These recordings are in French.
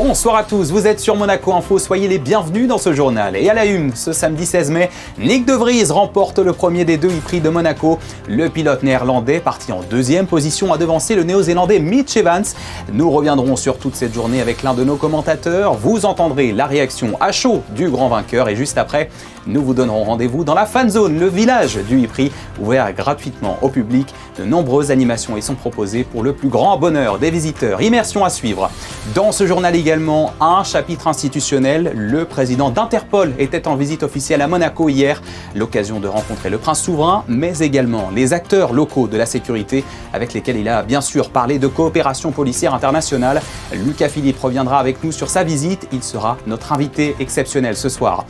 Bonsoir à tous, vous êtes sur Monaco Info, soyez les bienvenus dans ce journal. Et à la une, ce samedi 16 mai, Nyck de Vries remporte le premier des deux e-prix de Monaco. Le pilote néerlandais, parti en deuxième position, a devancé le néo-zélandais Mitch Evans. Nous reviendrons sur toute cette journée avec l'un de nos commentateurs. Vous entendrez la réaction à chaud du grand vainqueur et juste après, nous vous donnerons rendez-vous dans la Fan Zone, le village du e-prix, ouvert gratuitement au public. De nombreuses animations y sont proposées pour le plus grand bonheur des visiteurs. Immersion à suivre. Dans ce journal également, un chapitre institutionnel. Le président d'Interpol était en visite officielle à Monaco hier. L'occasion de rencontrer le prince souverain, mais également les acteurs locaux de la sécurité avec lesquels il a bien sûr parlé de coopération policière internationale. Lucas Philippe reviendra avec nous sur sa visite. Il sera notre invité exceptionnel ce soir.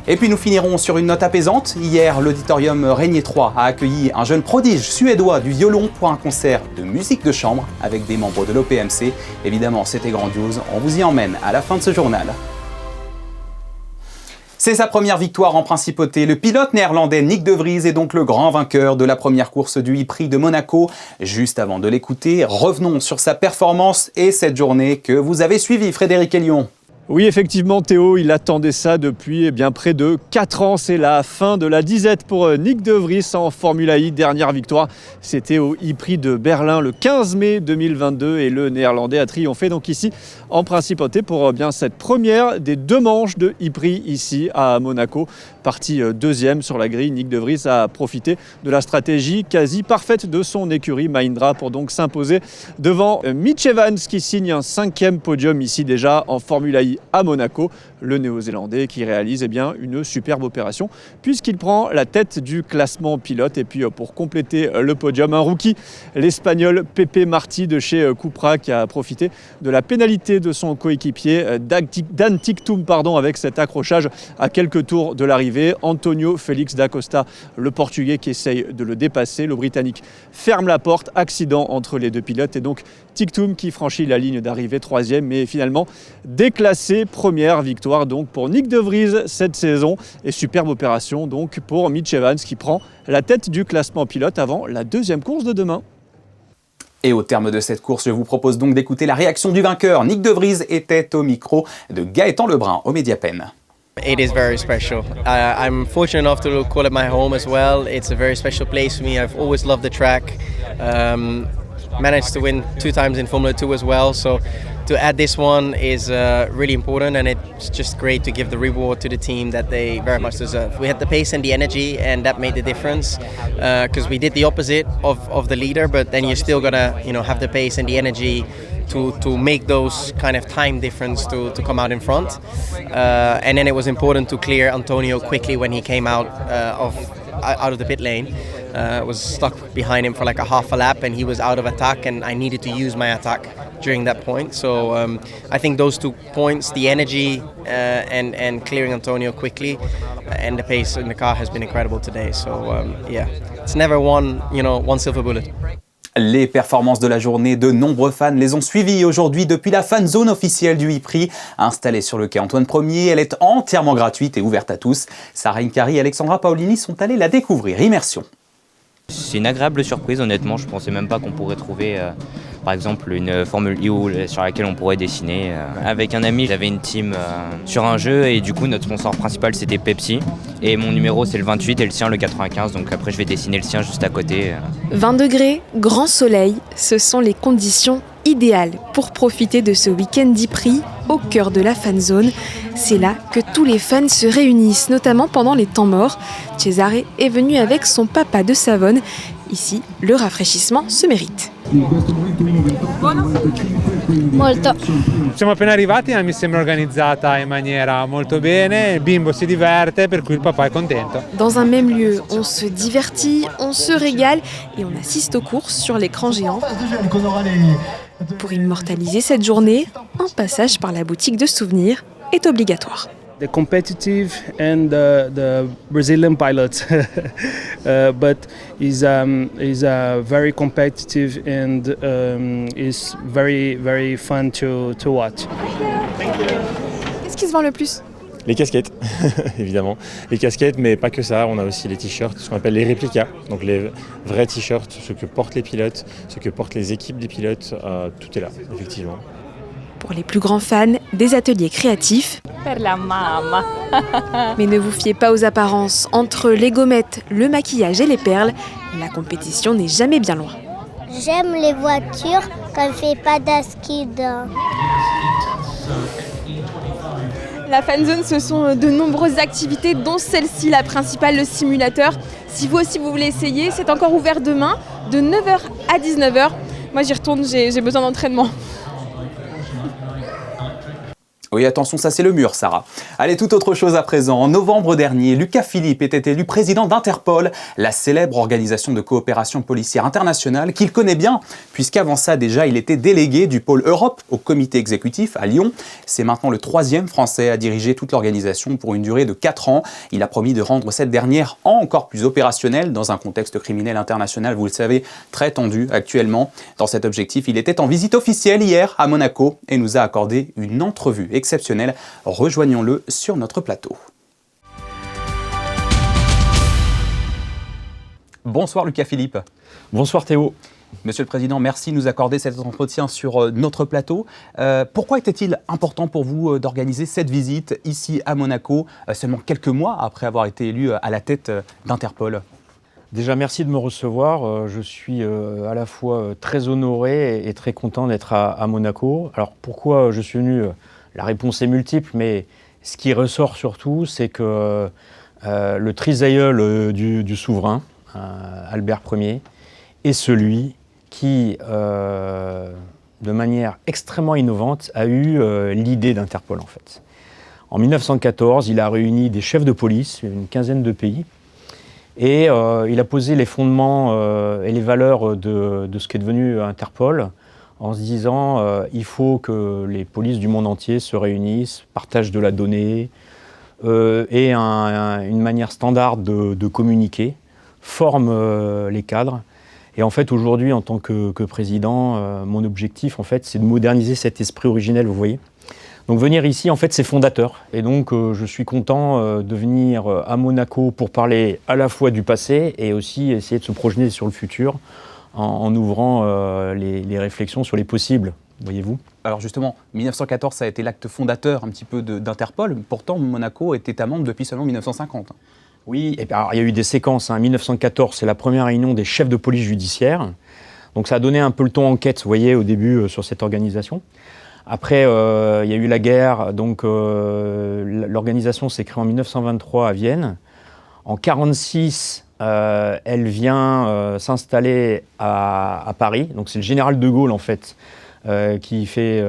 Et puis nous finirons sur une note apaisante. Hier, l'auditorium Régnier 3 a accueilli un jeune prodige suédois du violon pour un concert de musique de chambre avec des membres de l'OPMC. Évidemment, c'était grandiose. On vous y emmène à la fin de ce journal. C'est sa première victoire en principauté. Le pilote néerlandais Nyck de Vries est donc le grand vainqueur de la première course du e-prix de Monaco. Juste avant de l'écouter, revenons sur sa performance et cette journée que vous avez suivie, Frédéric Elion. Oui, effectivement, Théo, il attendait ça depuis bien près de 4 ans. C'est la fin de la disette pour Nyck de Vries en Formula I. Dernière victoire, c'était au e-prix de Berlin le 15 mai 2022 et le Néerlandais a triomphé donc ici en principauté pour bien cette première des 2 manches de e-prix ici à Monaco. Parti deuxième sur la grille, Nyck de Vries a profité de la stratégie quasi parfaite de son écurie Mahindra pour donc s'imposer devant Mitch Evans qui signe un 5e podium ici déjà en Formula I à Monaco, le néo-zélandais qui réalise une superbe opération puisqu'il prend la tête du classement pilote. Et puis pour compléter le podium, un rookie, l'espagnol Pepe Martí de chez Cupra qui a profité de la pénalité de son coéquipier Dan Ticktum avec cet accrochage à quelques tours de l'arrivée. Antonio Félix da Costa, le portugais qui essaye de le dépasser, le britannique ferme la porte, accident entre les deux pilotes et donc Ticktum qui franchit la ligne d'arrivée 3e mais finalement déclassé. Première victoire donc pour Nyck de Vries cette saison et superbe opération donc pour Mitch Evans qui prend la tête du classement pilote avant la 2e course de demain. Et au terme de cette course, je vous propose donc d'écouter la réaction du vainqueur. Nyck de Vries était au micro de Gaëtan Lebrun au Mediapen. It is very special. I'm fortunate enough to call it my home as well. It's a very special place for me. I've always loved the track. Managed to win 2 times in Formula 2 as well, so to add this one is really important, and it's just great to give the reward to the team that they very much deserve. We had the pace and the energy, and that made the difference because we did the opposite of the leader, but then you're still gonna have the pace and the energy to make those kind of time difference to come out in front. And then it was important to clear Antonio quickly when he came out of the pit lane. Was stuck behind him for like a half a lap and he was out of attack and I needed to use my attack during that point. So I think those 2 points, the energy and clearing Antonio quickly and the pace in the car has been incredible today. So it's never one silver bullet. Les performances de la journée, de nombreux fans les ont suivies aujourd'hui depuis la fan zone officielle du e-prix. Installée sur le quai Antoine Ier, elle est entièrement gratuite et ouverte à tous. Sarah Incari et Alexandra Paolini sont allées la découvrir. Immersion. C'est une agréable surprise, honnêtement. Je ne pensais même pas qu'on pourrait trouver, par exemple, une Formule I sur laquelle on pourrait dessiner. Avec un ami, j'avais une team sur un jeu et du coup, notre sponsor principal, c'était Pepsi. Et mon numéro, c'est le 28 et le sien, le 95. Donc après, je vais dessiner le sien juste à côté. 20 degrés, grand soleil, ce sont les conditions idéales pour profiter de ce week-end d'e-prix au cœur de la fan zone. C'est là que tous les fans se réunissent, notamment pendant les temps morts. Cesare est venu avec son papa de Savone. Ici, le rafraîchissement se mérite. Molto. Siamo appena arrivati e mi sembra organizzata in maniera molto bene, il bimbo si diverte per cui il papà è contento. Dans un même lieu, on se divertit, on se régale et on assiste aux courses sur l'écran géant. Pour immortaliser cette journée, un passage par la boutique de souvenirs est obligatoire. The competitive and the Brazilian pilot, but is very competitive and is very fun to watch. Qu'est-ce qui se vend le plus ? Les casquettes, évidemment. Les casquettes, mais pas que ça. On a aussi les t-shirts, ce qu'on appelle les réplicas. Donc les vrais t-shirts, ceux que portent les pilotes, ceux que portent les équipes des pilotes. Tout est là, effectivement. Pour les plus grands fans, des ateliers créatifs. Per la mamma. Mais ne vous fiez pas aux apparences. Entre les gommettes, le maquillage et les perles, la compétition n'est jamais bien loin. J'aime les voitures quand je fais pas d'ski dedans. La fanzone, ce sont de nombreuses activités, dont celle-ci, la principale, le simulateur. Si vous aussi vous voulez essayer, c'est encore ouvert demain, de 9h à 19h. Moi j'y retourne, j'ai besoin d'entraînement. Oui, attention, ça c'est le mur, Sarah. Allez, toute autre chose à présent. En novembre dernier, Lucas Philippe était élu président d'Interpol, la célèbre organisation de coopération policière internationale qu'il connaît bien, puisqu'avant ça déjà, il était délégué du pôle Europe au comité exécutif à Lyon. C'est maintenant le 3e Français à diriger toute l'organisation pour une durée de 4 ans. Il a promis de rendre cette dernière encore plus opérationnelle dans un contexte criminel international, vous le savez, très tendu actuellement. Dans cet objectif, il était en visite officielle hier à Monaco et nous a accordé une entrevue exceptionnel. Rejoignons-le sur notre plateau. Bonsoir Lucas Philippe. Bonsoir Théo. Monsieur le Président, merci de nous accorder cet entretien sur notre plateau. Pourquoi était-il important pour vous d'organiser cette visite ici à Monaco, seulement quelques mois après avoir été élu à la tête d'Interpol ? Déjà, merci de me recevoir. Je suis à la fois très honoré et très content d'être à Monaco. Alors pourquoi je suis venu ? La réponse est multiple, mais ce qui ressort surtout, c'est que le trisaïeul du souverain, Albert Ier, est celui qui, de manière extrêmement innovante, a eu l'idée d'Interpol en fait. En 1914, il a réuni des chefs de police, une quinzaine de pays, et il a posé les fondements et les valeurs de ce qui est devenu Interpol, en se disant il faut que les polices du monde entier se réunissent, partagent de la donnée, aient une manière standard de communiquer, forment les cadres. Et en fait, aujourd'hui, en tant que président, mon objectif, en fait, c'est de moderniser cet esprit originel, vous voyez. Donc venir ici, en fait, c'est fondateur. Et donc, je suis content de venir à Monaco pour parler à la fois du passé et aussi essayer de se projeter sur le futur, en ouvrant les réflexions sur les possibles, voyez-vous. Alors justement, 1914, ça a été l'acte fondateur un petit peu d'Interpol. Pourtant, Monaco est État membre depuis seulement 1950. Oui, et alors, il y a eu des séquences. 1914, c'est la première réunion des chefs de police judiciaire. Donc ça a donné un peu le ton enquête, vous voyez, au début sur cette organisation. Après, il y a eu la guerre. Donc l'organisation s'est créée en 1923 à Vienne. En 1946, elle vient s'installer à Paris. Donc c'est le général de Gaulle en fait qui fait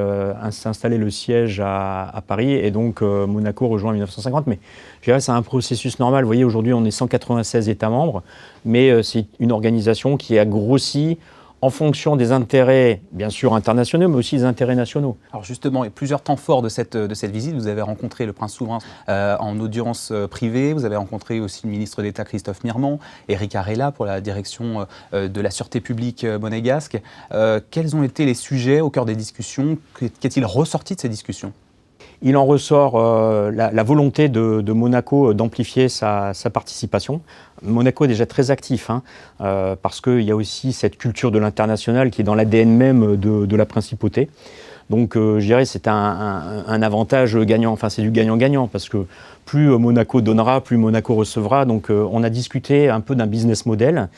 s'installer le siège à Paris, et donc Monaco rejoint en 1950. Mais je dirais c'est un processus normal. Vous voyez, aujourd'hui on est 196 États membres, mais c'est une organisation qui a grossi en fonction des intérêts, bien sûr internationaux, mais aussi des intérêts nationaux. Alors justement, il y a plusieurs temps forts de cette visite. Vous avez rencontré le prince souverain en audience privée, vous avez rencontré aussi le ministre d'État Christophe Mirmont, Éric Arella pour la direction de la sûreté publique monégasque. Quels ont été les sujets au cœur des discussions ? Qu'est-il ressorti de ces discussions ? Il en ressort la volonté de Monaco d'amplifier sa participation. Monaco est déjà très actif, parce qu'il y a aussi cette culture de l'international qui est dans l'ADN même de la principauté. Donc je dirais que c'est un avantage gagnant, enfin c'est du gagnant-gagnant, parce que plus Monaco donnera, plus Monaco recevra. Donc on a discuté un peu d'un business model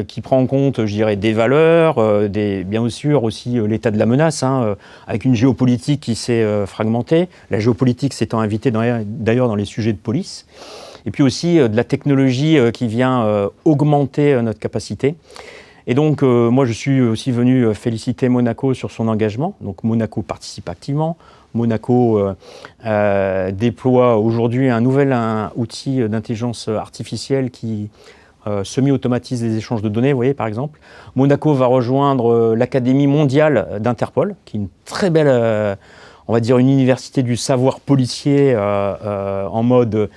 qui prend en compte, je dirais, des valeurs, bien sûr aussi l'état de la menace, avec une géopolitique qui s'est fragmentée, la géopolitique s'étant invitée d'ailleurs dans les sujets de police, et puis aussi de la technologie qui vient augmenter notre capacité. Et donc, moi, je suis aussi venu féliciter Monaco sur son engagement. Donc, Monaco participe activement. Monaco déploie aujourd'hui un nouvel outil d'intelligence artificielle qui semi-automatise les échanges de données, vous voyez, par exemple. Monaco va rejoindre l'Académie mondiale d'Interpol, qui est une très belle, on va dire, une université du savoir policier en mode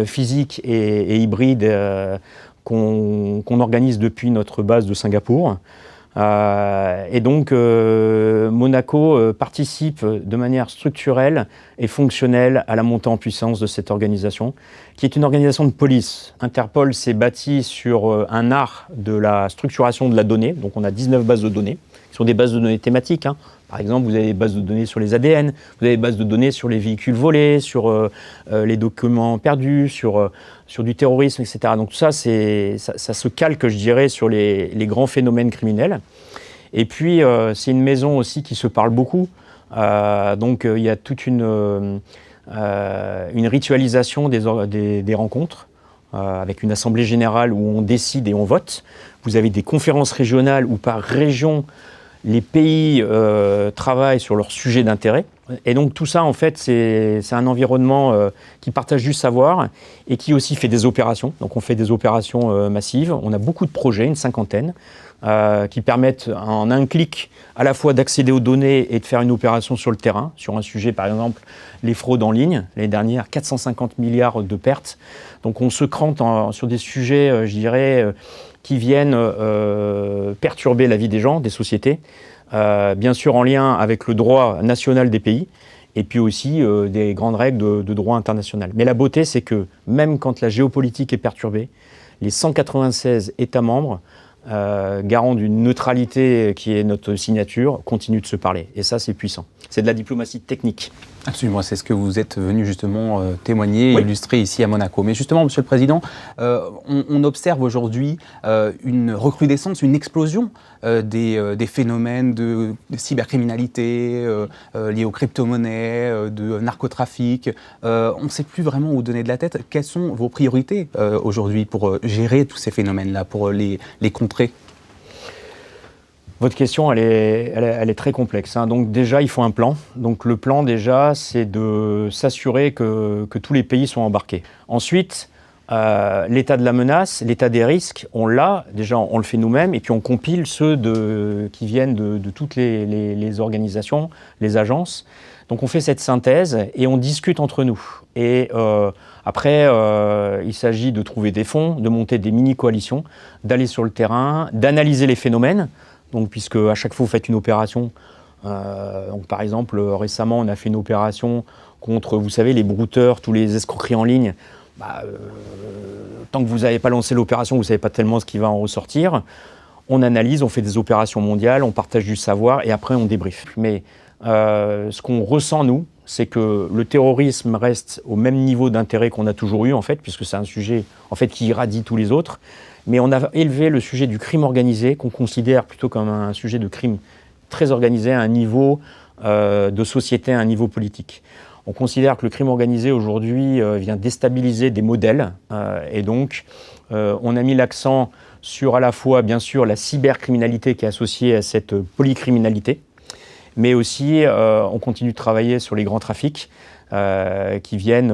physique et hybride, qu'on organise depuis notre base de Singapour. Et donc, Monaco participe de manière structurelle et fonctionnelle à la montée en puissance de cette organisation, qui est une organisation de police. Interpol s'est bâti sur un art de la structuration de la donnée. Donc, on a 19 bases de données, qui sont des bases de données thématiques, Par exemple, vous avez des bases de données sur les ADN, vous avez des bases de données sur les véhicules volés, sur les documents perdus, sur du terrorisme, etc. Donc tout ça, ça se calque, je dirais, sur les grands phénomènes criminels. Et puis, c'est une maison aussi qui se parle beaucoup. Donc il y a toute une ritualisation des rencontres, avec une assemblée générale où on décide et on vote. Vous avez des conférences régionales où par région, les pays travaillent sur leurs sujets d'intérêt. Et donc tout ça, en fait, c'est un environnement qui partage du savoir et qui aussi fait des opérations. Donc on fait des opérations massives. On a beaucoup de projets, une cinquantaine, qui permettent en un clic à la fois d'accéder aux données et de faire une opération sur le terrain, sur un sujet par exemple les fraudes en ligne, l'année dernière 450 milliards de pertes. Donc on se crante sur des sujets, je dirais, qui viennent perturber la vie des gens, des sociétés, bien sûr en lien avec le droit national des pays, et puis aussi des grandes règles de droit international. Mais la beauté, c'est que même quand la géopolitique est perturbée, les 196 États membres, garant d'une neutralité qui est notre signature, continue de se parler. Et ça, c'est puissant. C'est de la diplomatie technique. Absolument, c'est ce que vous êtes venu justement témoigner, oui, illustrer ici à Monaco. Mais justement, Monsieur le Président, on observe aujourd'hui une recrudescence, une explosion des phénomènes de cybercriminalité liés aux crypto-monnaies, de narcotrafic. On ne sait plus vraiment où donner de la tête. Quelles sont vos priorités aujourd'hui pour gérer tous ces phénomènes-là, pour les contrer ? Votre question, elle est très complexe. Donc déjà, il faut un plan. Donc le plan, déjà, c'est de s'assurer que tous les pays sont embarqués. Ensuite, l'état de la menace, l'état des risques, on l'a. Déjà, on le fait nous-mêmes. Et puis, on compile ceux qui viennent de toutes les organisations, les agences. Donc, on fait cette synthèse et on discute entre nous. Et après, il s'agit de trouver des fonds, de monter des mini-coalitions, d'aller sur le terrain, d'analyser les phénomènes. Donc, puisque à chaque fois vous faites une opération, donc par exemple récemment on a fait une opération contre, vous savez, les brouteurs, tous les escroqueries en ligne. Tant que vous n'avez pas lancé l'opération, vous ne savez pas tellement ce qui va en ressortir. On analyse, on fait des opérations mondiales, on partage du savoir et après on débriefe. Mais ce qu'on ressent nous, c'est que le terrorisme reste au même niveau d'intérêt qu'on a toujours eu en fait, puisque c'est un sujet en fait qui irradie tous les autres. Mais on a élevé le sujet du crime organisé, qu'on considère plutôt comme un sujet de crime très organisé à un niveau de société, à un niveau politique. On considère que le crime organisé aujourd'hui vient déstabiliser des modèles et donc on a mis l'accent sur à la fois bien sûr la cybercriminalité qui est associée à cette polycriminalité, mais aussi on continue de travailler sur les grands trafics qui viennent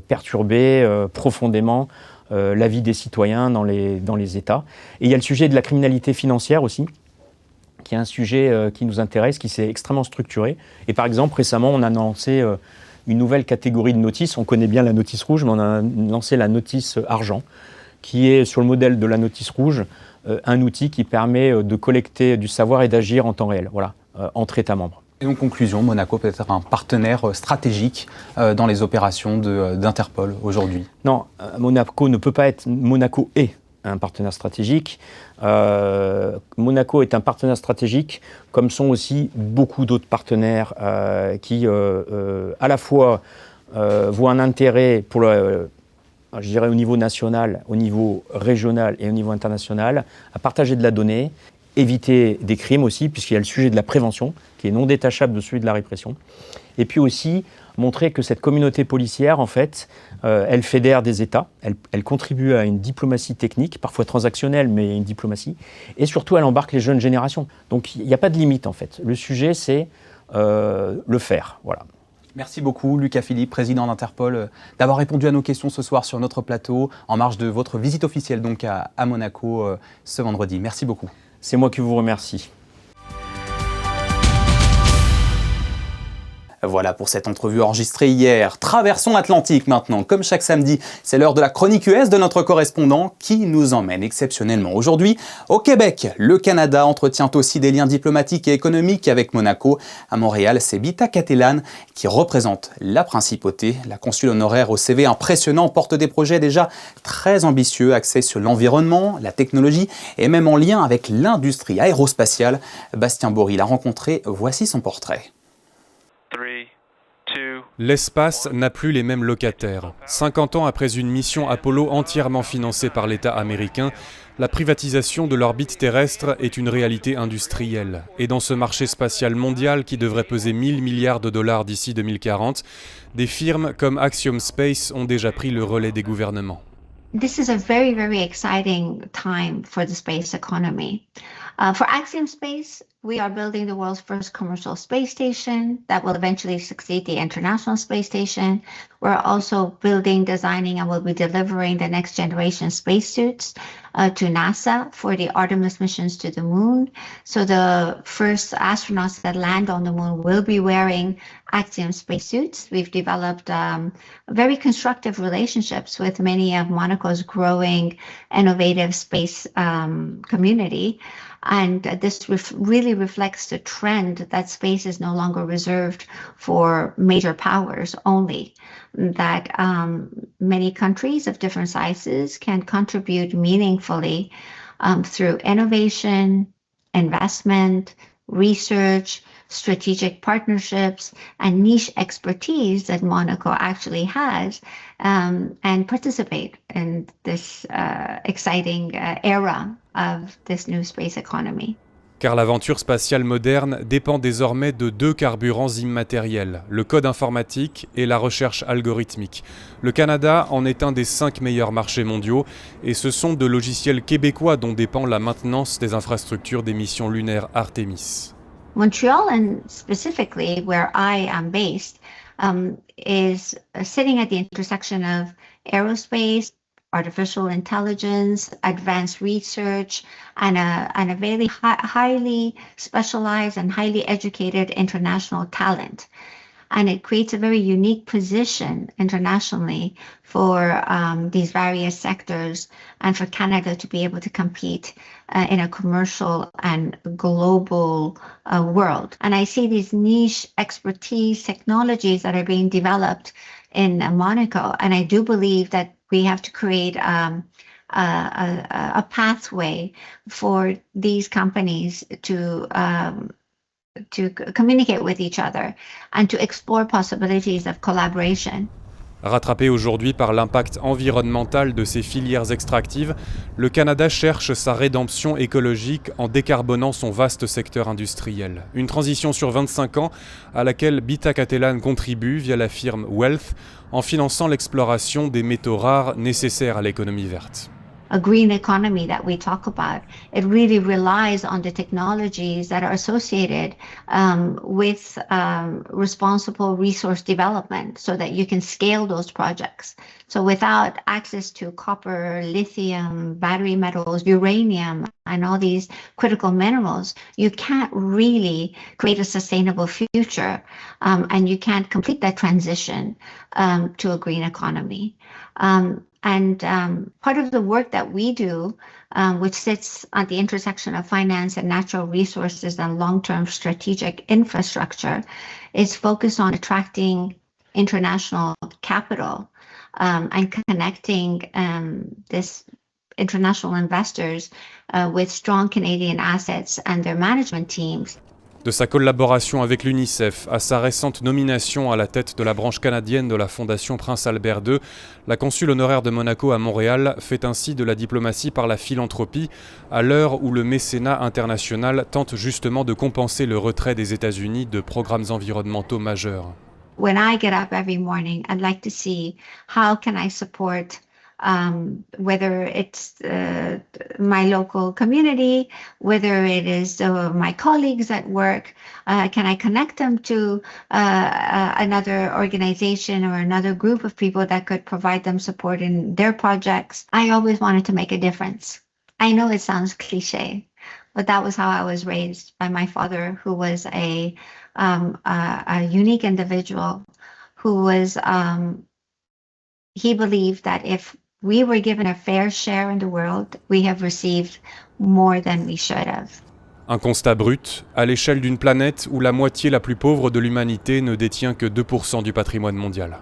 perturber profondément la vie des citoyens dans les États. Et il y a le sujet de la criminalité financière aussi, qui est un sujet qui nous intéresse, qui s'est extrêmement structuré. Et par exemple, récemment, on a lancé une nouvelle catégorie de notice. On connaît bien la notice rouge, mais on a lancé la notice argent, qui est, sur le modèle de la notice rouge, un outil qui permet de collecter du savoir et d'agir en temps réel, voilà, entre États membres. Et donc, conclusion, Monaco peut être un partenaire stratégique dans les opérations d'Interpol aujourd'hui? Non, Monaco ne peut pas être... Monaco est un partenaire stratégique. Monaco est un partenaire stratégique, comme sont aussi beaucoup d'autres partenaires qui, à la fois, voient un intérêt pour je dirais au niveau national, au niveau régional et au niveau international, à partager de la donnée, éviter des crimes aussi, puisqu'il y a le sujet de la prévention, qui est non détachable de celui de la répression. Et puis aussi, montrer que cette communauté policière, en fait, elle fédère des États, elle contribue à une diplomatie technique, parfois transactionnelle, mais une diplomatie, et surtout, elle embarque les jeunes générations. Donc, il n'y a pas de limite, en fait. Le sujet, c'est le faire, voilà. Merci beaucoup, Lucas Philippe, président d'Interpol, d'avoir répondu à nos questions ce soir sur notre plateau, en marge de votre visite officielle donc à Monaco ce vendredi. Merci beaucoup. C'est moi qui vous remercie. Voilà pour cette entrevue enregistrée hier. Traversons l'Atlantique maintenant. Comme chaque samedi, c'est l'heure de la chronique US de notre correspondant qui nous emmène exceptionnellement aujourd'hui au Québec. Le Canada entretient aussi des liens diplomatiques et économiques avec Monaco. À Montréal, c'est Bita Catalan qui représente la principauté. La consule honoraire au CV impressionnant porte des projets déjà très ambitieux axés sur l'environnement, la technologie et même en lien avec l'industrie aérospatiale. Bastien Bory l'a rencontré, voici son portrait. L'espace n'a plus les mêmes locataires. 50 ans après une mission Apollo entièrement financée par l'État américain, la privatisation de l'orbite terrestre est une réalité industrielle. Et dans ce marché spatial mondial qui devrait peser 1000 milliards de dollars d'ici 2040, des firmes comme Axiom Space ont déjà pris le relais des gouvernements. This is a very, very exciting time for the space economy. For Axiom Space, we are building the world's first commercial space station that will eventually succeed the International Space Station. We're also building, designing, and will be delivering the next generation spacesuits to NASA for the Artemis missions to the moon. So the first astronauts that land on the moon will be wearing Axiom spacesuits. We've developed very constructive relationships with many of Monaco's growing innovative space community. And this really reflects the trend that space is no longer reserved for major powers only, that many countries of different sizes can contribute meaningfully through innovation, investment, research, strategic partnerships, and niche expertise that Monaco actually has, and participate in this exciting era of this new space economy. Car l'aventure spatiale moderne dépend désormais de deux carburants immatériels, le code informatique et la recherche algorithmique. Le Canada en est un des 5 meilleurs marchés mondiaux et ce sont de logiciels québécois dont dépend la maintenance des infrastructures des missions lunaires Artemis. Montreal, and specifically where I am based, is sitting at the intersection of aerospace, artificial intelligence, advanced research, and a very highly specialized and highly educated international talent. And it creates a very unique position internationally for these various sectors and for Canada to be able to compete in a commercial and global world. And I see these niche expertise technologies that are being developed in Monaco, and I do believe that we have to create a pathway for these companies to communicate with each other and to explore possibilities of collaboration. Rattrapé aujourd'hui par l'impact environnemental de ces filières extractives, le Canada cherche sa rédemption écologique en décarbonant son vaste secteur industriel. Une transition sur 25 ans à laquelle Bita Catalan contribue via la firme Wealth en finançant l'exploration des métaux rares nécessaires à l'économie verte. A green economy that we talk about, it really relies on the technologies that are associated with responsible resource development so that you can scale those projects. So without access to copper, lithium, battery metals, uranium, and all these critical minerals, you can't really create a sustainable future, and you can't complete that transition to a green economy. And part of the work that we do, which sits at the intersection of finance and natural resources and long-term strategic infrastructure, is focused on attracting international capital and connecting this international investors with strong Canadian assets and their management teams. De sa collaboration avec l'UNICEF à sa récente nomination à la tête de la branche canadienne de la Fondation Prince Albert II, la consule honoraire de Monaco à Montréal fait ainsi de la diplomatie par la philanthropie à l'heure où le mécénat international tente justement de compenser le retrait des États-Unis de programmes environnementaux majeurs. When I get up every morning, I'd like to see how can I support whether it's my local community, whether it is my colleagues at work, can I connect them to another organization or another group of people that could provide them support in their projects? I always wanted to make a difference. I know it sounds cliche, but that was how I was raised by my father, who was a unique individual, who was he believed that if we were given a fair share in the world, we have received more than we should have. Un constat brut, à l'échelle d'une planète où la moitié la plus pauvre de l'humanité ne détient que 2% du patrimoine mondial.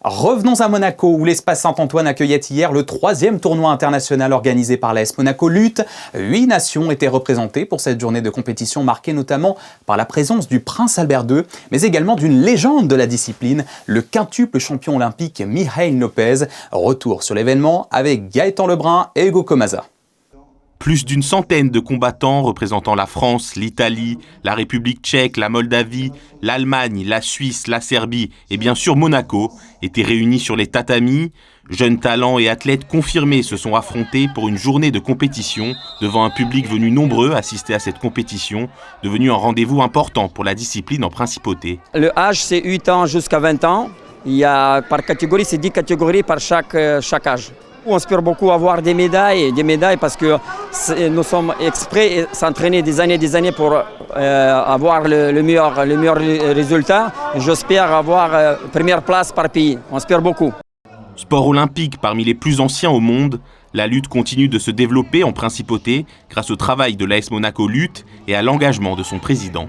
Revenons à Monaco, où l'espace Saint-Antoine accueillait hier le 3e tournoi international organisé par l'AS Monaco Lutte. 8 nations étaient représentées pour cette journée de compétition marquée notamment par la présence du prince Albert II, mais également d'une légende de la discipline, le quintuple champion olympique Mireille Lopez. Retour sur l'événement avec Gaëtan Lebrun et Hugo Comasa. Plus d'une centaine de combattants représentant la France, l'Italie, la République tchèque, la Moldavie, l'Allemagne, la Suisse, la Serbie et bien sûr Monaco étaient réunis sur les tatamis. Jeunes talents et athlètes confirmés se sont affrontés pour une journée de compétition devant un public venu nombreux assister à cette compétition, devenu un rendez-vous important pour la discipline en principauté. Le âge, c'est 8 ans jusqu'à 20 ans. Il y a par catégorie, c'est 10 catégories par chaque âge. On espère beaucoup avoir des médailles parce que nous sommes exprès et s'entraîner des années pour avoir le meilleur résultat. J'espère avoir première place par pays. On espère beaucoup. Sport olympique parmi les plus anciens au monde, la lutte continue de se développer en principauté grâce au travail de l'AS Monaco Lutte et à l'engagement de son président.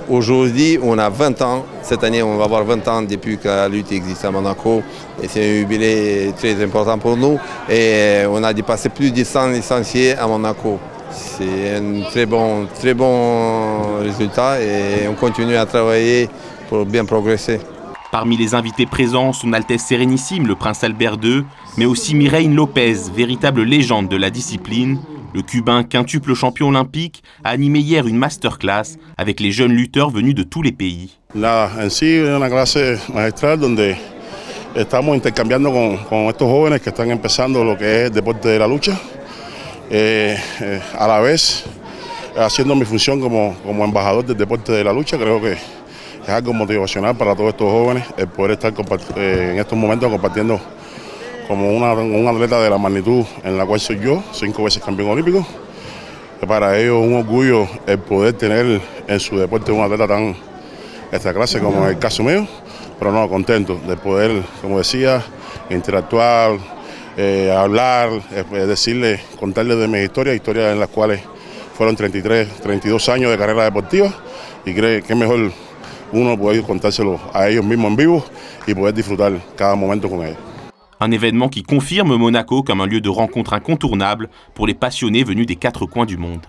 Aujourd'hui, on a 20 ans. Cette année, on va avoir 20 ans depuis que la lutte existe à Monaco. Et c'est un jubilé très important pour nous. Et on a dépassé plus de 100 licenciés à Monaco. C'est un très bon résultat et on continue à travailler pour bien progresser. Parmi les invités présents, son Altesse Sérénissime, le prince Albert II, mais aussi Mireille Lopez, véritable légende de la discipline. Le Cubain quintuple champion olympique a animé hier une masterclass avec les jeunes lutteurs venus de tous les pays. Nada, en sí es una clase magistral donde estamos intercambiando con estos jóvenes que están empezando lo que es el deporte de la lucha, a la vez haciendo mi función como embajador del deporte de la lucha. Creo que es algo motivacional para todos estos jóvenes el poder estar en estos momentos compartiendo como un atleta de la magnitud en la cual soy yo, 5 veces campeón olímpico. Para ellos un orgullo el poder tener en su deporte un atleta tan extra clase como es el caso mío, pero no, contento de poder, como decía, interactuar, hablar, decirle, contarles de mis historias en las cuales fueron 32 años de carrera deportiva y creo que es mejor uno poder contárselo a ellos mismos en vivo y poder disfrutar cada momento con ellos. Un événement qui confirme Monaco comme un lieu de rencontre incontournable pour les passionnés venus des 4 coins du monde.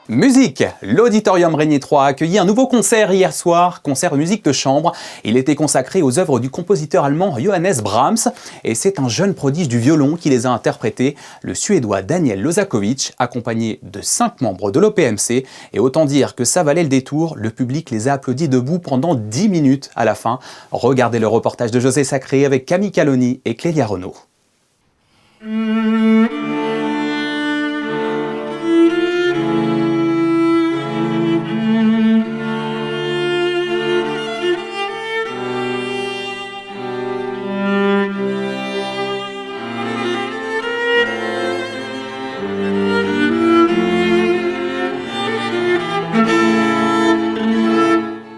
Musique, l'Auditorium Régnier 3 a accueilli un nouveau concert hier soir, concert de musique de chambre. Il était consacré aux œuvres du compositeur allemand Johannes Brahms et c'est un jeune prodige du violon qui les a interprétés, le Suédois Daniel Lozakovich, accompagné de 5 membres de l'OPMC. Et autant dire que ça valait le détour, le public les a applaudis debout pendant 10 minutes à la fin. Regardez le reportage de José Sacré avec Camille Caloni et Clélia Renaud.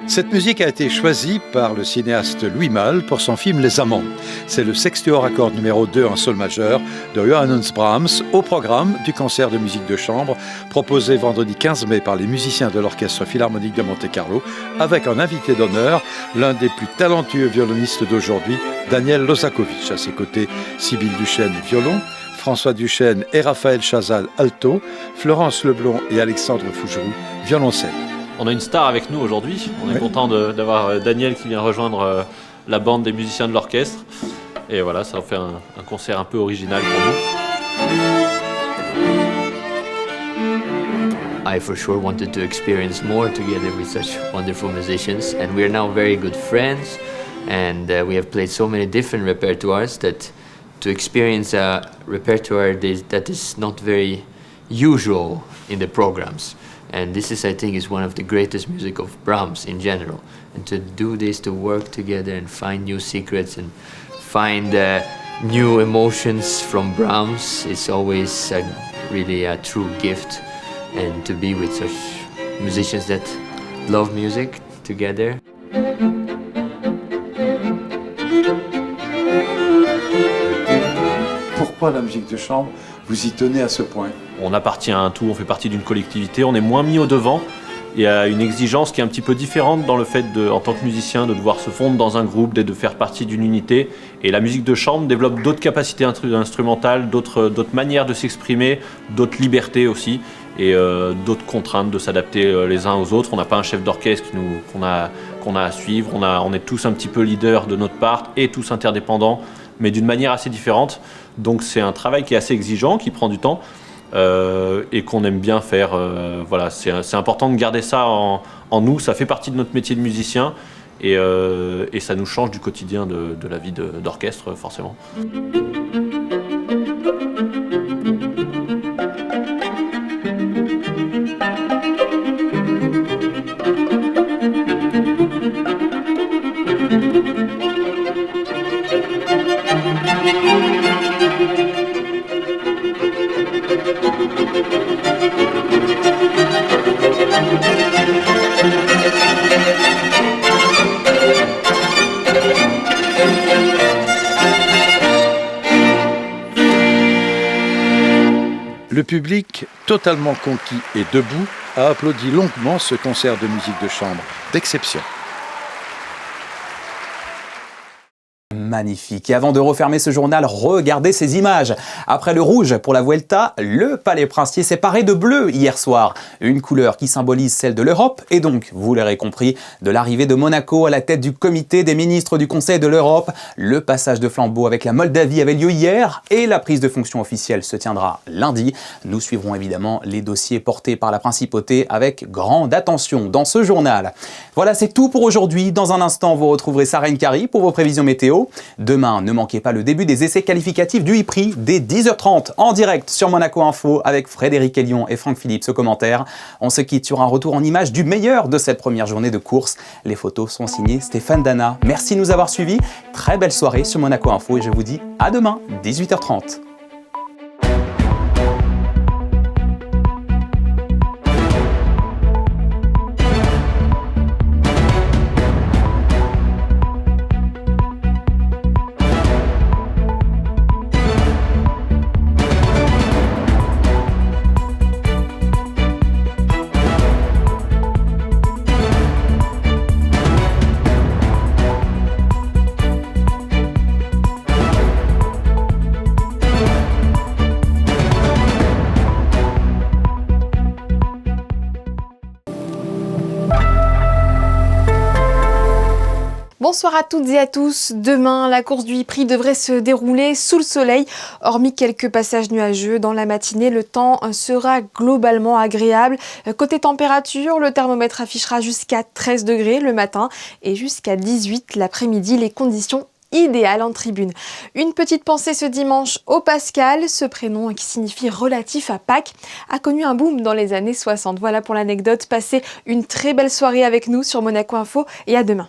Cette musique a été choisie par le cinéaste Louis Malle pour son film Les Amants. C'est le sextuor à cordes numéro 2 en sol majeur de Johannes Brahms au programme du concert de musique de chambre proposé vendredi 15 mai par les musiciens de l'Orchestre Philharmonique de Monte-Carlo avec en invité d'honneur l'un des plus talentueux violonistes d'aujourd'hui, Daniel Lozakovich. À ses côtés, Sybille Duchesne, violon, François Duchesne et Raphaël Chazal, alto, Florence Leblond et Alexandre Fougeroux, violoncelle. On a une star avec nous aujourd'hui. On est content d'avoir Daniel qui vient rejoindre la bande des musiciens de l'orchestre. Et voilà, ça va faire un concert un peu original pour nous. I for sure wanted to experience more together with such wonderful musicians, and we are now very good friends, and we have played so many different repertoires that to experience a repertoire that is not very usual in the programs. And this is, I think, is one of the greatest music of Brahms in general. And to do this, to work together and find new secrets and find new emotions from Brahms, it's always a really a true gift, and to be with such musicians that love music together. Pourquoi la musique de chambre, vous y tenez à ce point? On appartient à un tout, on fait partie d'une collectivité, on est moins mis au devant. Il y a une exigence qui est un petit peu différente dans le fait, en tant que musicien, de devoir se fondre dans un groupe, de faire partie d'une unité. Et la musique de chambre développe d'autres capacités instrumentales, d'autres manières de s'exprimer, d'autres libertés aussi, et d'autres contraintes de s'adapter les uns aux autres. On n'a pas un chef d'orchestre qu'on a à suivre, on est tous un petit peu leaders de notre part et tous interdépendants, mais d'une manière assez différente. Donc c'est un travail qui est assez exigeant, qui prend du temps. Et qu'on aime bien faire. Voilà, c'est important de garder ça en nous, ça fait partie de notre métier de musicien et ça nous change du quotidien de la vie d'orchestre forcément. Le public, totalement conquis et debout, a applaudi longuement ce concert de musique de chambre d'exception. Magnifique. Et avant de refermer ce journal, regardez ces images. Après le rouge pour la Vuelta, le Palais Princier s'est paré de bleu hier soir. Une couleur qui symbolise celle de l'Europe et donc, vous l'aurez compris, de l'arrivée de Monaco à la tête du comité des ministres du Conseil de l'Europe. Le passage de flambeau avec la Moldavie avait lieu hier et la prise de fonction officielle se tiendra lundi. Nous suivrons évidemment les dossiers portés par la principauté avec grande attention dans ce journal. Voilà, c'est tout pour aujourd'hui. Dans un instant, vous retrouverez Sarah Nkari pour vos prévisions météo. Demain, ne manquez pas le début des essais qualificatifs du e-prix dès 10h30 en direct sur Monaco Info avec Frédéric Elion et Franck Philippe au commentaire. On se quitte sur un retour en images du meilleur de cette première journée de course. Les photos sont signées Stéphane Dana. Merci de nous avoir suivis. Très belle soirée sur Monaco Info et je vous dis à demain, 18h30. Bonsoir à toutes et à tous. Demain, la course du e-prix devrait se dérouler sous le soleil. Hormis quelques passages nuageux dans la matinée, le temps sera globalement agréable. Côté température, le thermomètre affichera jusqu'à 13 degrés le matin et jusqu'à 18 l'après-midi. Les conditions idéales en tribune. Une petite pensée ce dimanche au Pascal, ce prénom qui signifie relatif à Pâques, a connu un boom dans les années 60. Voilà pour l'anecdote. Passez une très belle soirée avec nous sur Monaco Info et à demain.